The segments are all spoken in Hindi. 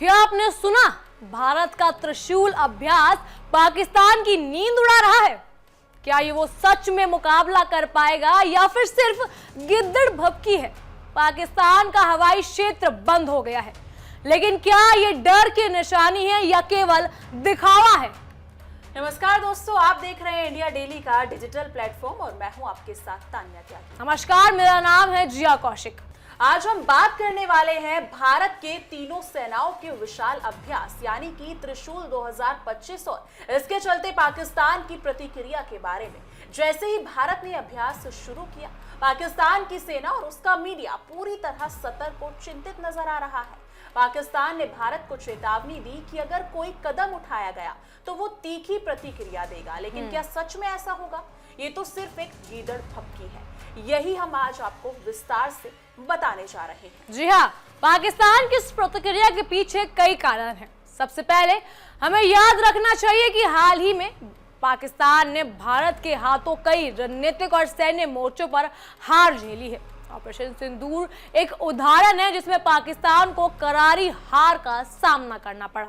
क्या आपने सुना? भारत का त्रिशूल अभ्यास पाकिस्तान की नींद उड़ा रहा है। क्या ये वो सच में मुकाबला कर पाएगा या फिर सिर्फ गिद्दड़ भभकी है? पाकिस्तान का हवाई क्षेत्र बंद हो गया है, लेकिन क्या ये डर की निशानी है या केवल दिखावा है? नमस्कार दोस्तों, आप देख रहे हैं इंडिया डेली का डिजिटल प्लेटफॉर्म और मैं हूं आपके साथ तान्या त्यागी। नमस्कार, मेरा नाम है जिया कौशिक। आज हम बात करने वाले हैं भारत के तीनों सेनाओं के विशाल अभ्यास यानी कि त्रिशूल 2025 और इसके चलते पाकिस्तान की प्रतिक्रिया के बारे में। जैसे ही भारत ने अभ्यास शुरू किया, पाकिस्तान की सेना और उसका मीडिया पूरी तरह सतर्क और चिंतित नजर आ रहा है। पाकिस्तान ने भारत को चेतावनी दी कि अगर कोई कदम उठाया गया तो वो तीखी प्रतिक्रिया देगा, लेकिन क्या सच में ऐसा होगा? ये तो सिर्फ एक गीदड़ भभकी है। यही हम आज आपको विस्तार से बताने जा रहे हैं। जी हाँ, पाकिस्तान की इस प्रतिक्रिया के पीछे कई कारण हैं। सबसे पहले हमें याद रखना चाहिए कि हाल ही में पाकिस्तान ने भारत के हाथों कई रणनीतिक और सैन्य मोर्चों पर हार झेली है। ऑपरेशन सिंदूर एक उदाहरण है जिसमें पाकिस्तान को करारी हार का सामना करना पड़ा।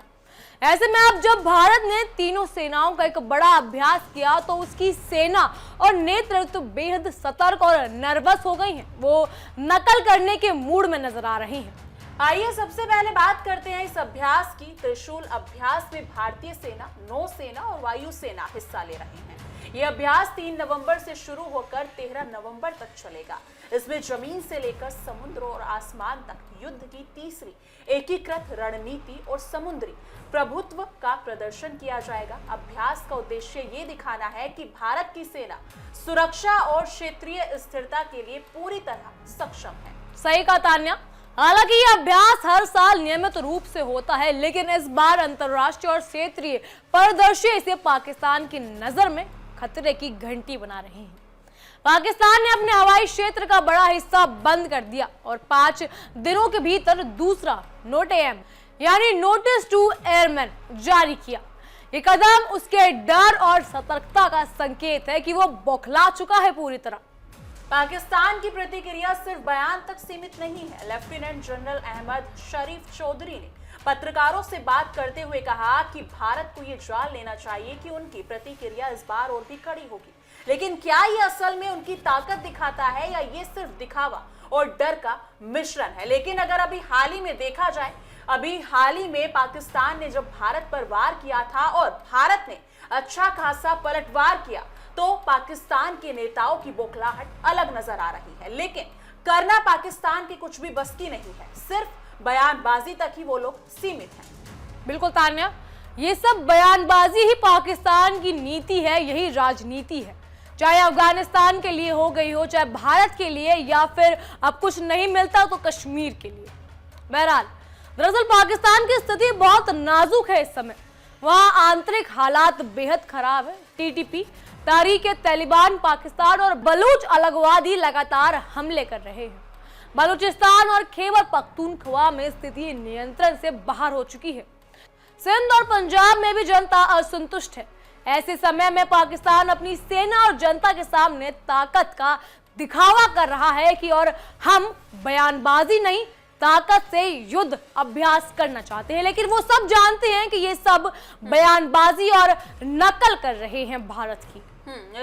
ऐसे में अब जब भारत ने तीनों सेनाओं का एक बड़ा अभ्यास किया तो उसकी सेना और नेतृत्व बेहद सतर्क और नर्वस हो गई हैं। वो नकल करने के मूड में नजर आ रही हैं। आइए सबसे पहले बात करते हैं इस अभ्यास की। त्रिशूल अभ्यास में भारतीय सेना, नौसेना और वायुसेना हिस्सा ले रहे हैं। यह अभ्यास 3 नवंबर से शुरू होकर 13 नवंबर तक चलेगा। इसमें जमीन से लेकर समुद्र और आसमान तक युद्ध की तीसरी एकीकृत रणनीति और समुद्री प्रभुत्व का प्रदर्शन किया जाएगा। अभ्यास का उद्देश्य ये दिखाना है कि भारत की सेना सुरक्षा और क्षेत्रीय स्थिरता के लिए पूरी तरह सक्षम है। सही कहा तान्या। हालांकि यह अभ्यास हर साल नियमित रूप से होता है, लेकिन इस बार अंतर्राष्ट्रीय और क्षेत्रीय परिदृश्य इसे पाकिस्तान की नजर में खतरे की घंटी बना रहे हैं। पाकिस्तान ने अपने हवाई क्षेत्र का बड़ा हिस्सा बंद कर दिया और 5 दिनों के भीतर दूसरा नोट-एम यानी नोटिस टू एयरमैन जारी किया। ये कदम उसके डर और सतर्कता का संकेत है कि वो बौखला चुका है पूरी तरह। पाकिस्तान की प्रतिक्रिया सिर्फ बयान तक सीमित नहीं है। लेफ्टिनेंट जनरल अहमद शरीफ चौधरी ने पत्रकारों से बात करते हुए कहा कि भारत को ये जान लेना चाहिए कि उनकी प्रतिक्रिया इस बार और भी कड़ी होगी। लेकिन क्या ये असल में उनकी ताकत दिखाता है या ये सिर्फ दिखावा और डर का मिश्रण है? लेकिन अगर अभी हाल ही में देखा जाए, अभी हाल ही में पाकिस्तान ने जब भारत पर वार किया था और भारत ने अच्छा खासा पलटवार किया, तो पाकिस्तान के नेताओं की बौखलाहट अलग नजर आ रही है। लेकिन करना पाकिस्तान की कुछ भी बस की नहीं है, सिर्फ बयानबाजी तक ही वो लोग सीमित हैं। बिल्कुल तान्या, ये सब बयानबाजी ही पाकिस्तान की नीति है, यही राजनीति है। चाहे अफगानिस्तान के लिए हो गई हो, चाहे भारत के लिए, या फिर अब कुछ नहीं मिलता तो कश्मीर के लिए। बहरहाल, दरअसल पाकिस्तान की स्थिति बहुत नाजुक है इस समय। वहां आंतरिक हालात बेहद खराब है। टीटीपी, तारीक-ए-तालिबान पाकिस्तान और बलूच अलगवादी लगातार हमले कर रहे हैं। बलूचिस्तान और खैबर पख्तूनख्वा में स्थिति नियंत्रण से बाहर हो चुकी है। सिंध और पंजाब में भी जनता असंतुष्ट है। ऐसे समय में पाकिस्तान अपनी सेना और जनता के सामने ताकत का दिखावा कर रहा है कि और हम बयानबाजी नहीं, ताकत से युद्ध अभ्यास करना चाहते हैं। लेकिन वो सब जानते हैं कि ये सब बयानबाजी और नकल कर रहे हैं भारत की।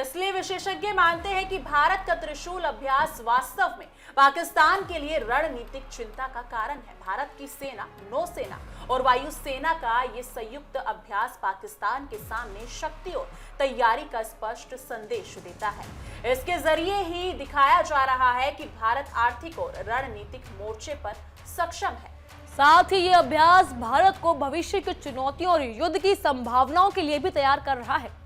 इसलिए विशेषज्ञ मानते हैं कि भारत का त्रिशूल अभ्यास वास्तव में पाकिस्तान के लिए रणनीतिक चिंता का कारण है। भारत की सेना, नौसेना और वायुसेना का ये संयुक्त अभ्यास पाकिस्तान के सामने शक्ति और तैयारी का स्पष्ट संदेश देता है। इसके जरिए ही दिखाया जा रहा है कि भारत आर्थिक और रणनीतिक मोर्चे पर सक्षम है। साथ ही ये अभ्यास भारत को भविष्य की चुनौतियों और युद्ध की संभावनाओं के लिए भी तैयार कर रहा है।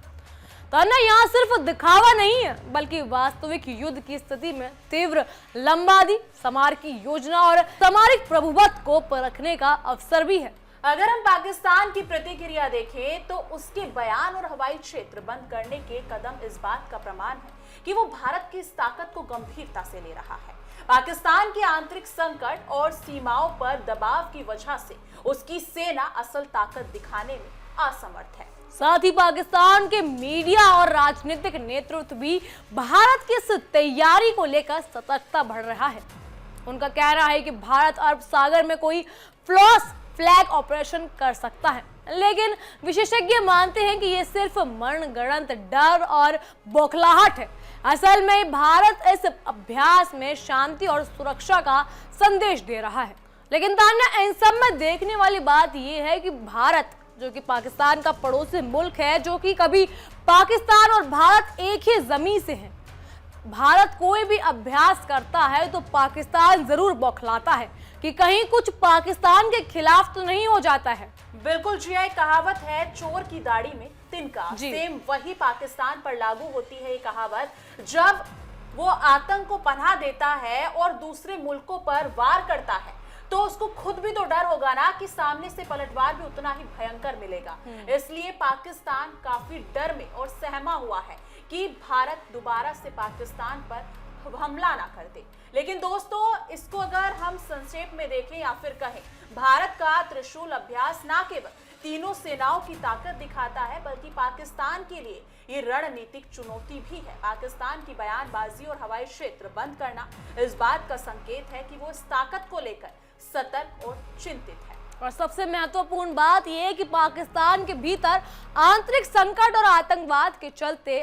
तान्या, यहाँ सिर्फ दिखावा नहीं है, बल्कि वास्तविक युद्ध की स्थिति में तीव्र लंबादी समार की योजना और सामरिक प्रभुत्व को परखने का अवसर भी है। अगर हम पाकिस्तान की प्रतिक्रिया देखें तो उसके बयान और हवाई क्षेत्र बंद करने के कदम इस बात का प्रमाण है कि वो भारत की इस ताकत को गंभीरता से ले रहा है। पाकिस्तान के आंतरिक संकट और सीमाओं पर दबाव की वजह से उसकी सेना असल ताकत दिखाने में असमर्थ है। साथ ही पाकिस्तान के मीडिया और राजनीतिक नेतृत्व भी भारत की इस तैयारी को लेकर सतर्कता बढ़ रहा है। उनका कहना है कि भारत अरब सागर में कोई फ्लॉस फ्लैग ऑपरेशन कर सकता है। लेकिन विशेषज्ञ मानते हैं कि ये सिर्फ मनगढ़ंत डर और बौखलाहट है। असल में भारत इस अभ्यास में शांति और सुरक्षा का संदेश दे रहा है। लेकिन तान्या, इन सब में देखने वाली बात यह है कि भारत, जो कि पाकिस्तान का पड़ोसी मुल्क है, जो कि कभी पाकिस्तान और भारत एक ही जमीन से हैं, भारत कोई भी अभ्यास करता है तो पाकिस्तान जरूर बौखलाता है कि कहीं कुछ पाकिस्तान के खिलाफ तो नहीं हो जाता है। बिल्कुल जी, एक कहावत है, चोर की दाढ़ी में तिनका। सेम वही पाकिस्तान पर लागू होती है ये कहावत। जब वो आतंक को पनाह देता है और दूसरे मुल्कों पर वार करता है तो उसको खुद भी तो डर होगा ना कि सामने से पलटवार भी उतना ही भयंकर मिलेगा। इसलिए पाकिस्तान काफी डर में और सहमा हुआ है कि भारत दोबारा से पाकिस्तान पर हमला ना कर दे। लेकिन दोस्तों, इसको अगर हम संक्षेप में देखें या फिर कहें, भारत का त्रिशूल अभ्यास ना केवल तीनों सेनाओं की ताकत दिखाता है बल्कि पाकिस्तान के लिए ये रणनीतिक चुनौती भी है। पाकिस्तान की बयानबाजी और हवाई क्षेत्र बंद करना इस बात का संकेत है कि वो इस ताकत को लेकर सतर्क और चिंतित है। और सबसे महत्वपूर्ण बात यह है कि पाकिस्तान के भीतर आंतरिक संकट और आतंकवाद के चलते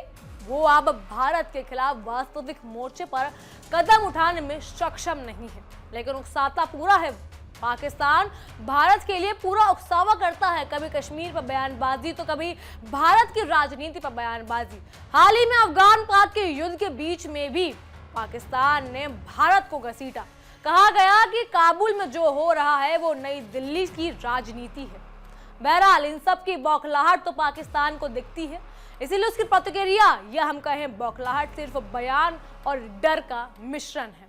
वो अब भारत के खिलाफ वास्तविक मोर्चे पर कदम उठाने में सक्षम नहीं है। लेकिन उकसाता पूरा है। पाकिस्तान भारत के लिए पूरा उकसावा करता है, कभी कश्मीर पर बयानबाजी तो कभी भारत की राजनीति पर बयानबाजी। हाल ही में अफगान पाक के युद्ध के बीच में भी पाकिस्तान ने भारत को घसीटा। कहा गया कि काबुल में जो हो रहा है वो नई दिल्ली की राजनीति है। बहरहाल, इन सब की बौखलाहट तो पाकिस्तान को दिखती है, इसीलिए उसकी प्रतिक्रिया, या हम कहें बौखलाहट, सिर्फ बयान और डर का मिश्रण है।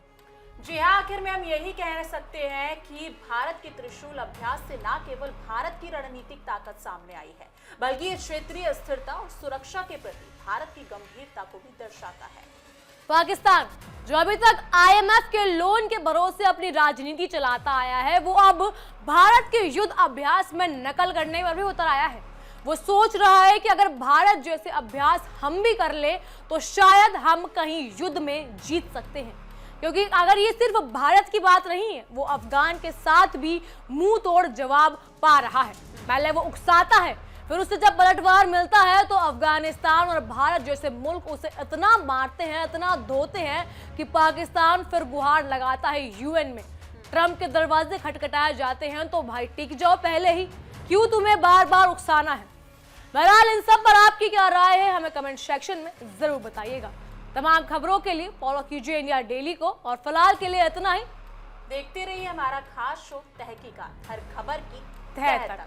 जी हाँ, आखिर में हम यही कह सकते हैं कि भारत के त्रिशूल अभ्यास से न केवल भारत की रणनीतिक ताकत सामने आई है बल्कि ये क्षेत्रीय स्थिरता और सुरक्षा के प्रति भारत की गंभीरता को भी दर्शाता है। पाकिस्तान, जो अभी तक IMF के लोन के भरोसे अपनी राजनीति चलाता आया है, वो अब भारत के युद्ध अभ्यास में नकल करने पर भी उतर आया है। वो सोच रहा है कि अगर भारत जैसे अभ्यास हम भी कर ले तो शायद हम कहीं युद्ध में जीत सकते हैं। क्योंकि अगर ये सिर्फ भारत की बात नहीं है, वो अफगान के साथ भी मुंह तोड़ जवाब पा रहा है। पहले वो उकसाता है, फिर उससे जब पलटवार मिलता है तो अफगानिस्तान और भारत जैसे मुल्क उसे इतना मारते हैं, इतना धोते हैं कि पाकिस्तान फिर गुहार लगाता है UN में। ट्रंप के दरवाजे खटखटाए जाते हैं तो भाई टिक जाओ पहले ही, क्यों तुम्हें बार बार उकसाना है। बहरहाल, इन सब पर आपकी क्या राय है, हमें कमेंट सेक्शन में जरूर बताइएगा। तमाम खबरों के लिए फॉलो कीजिए इंडिया डेली को, और फिलहाल के लिए इतना ही। देखते रहिए हमारा खास शो तहकीकात, हर खबर की तह तक।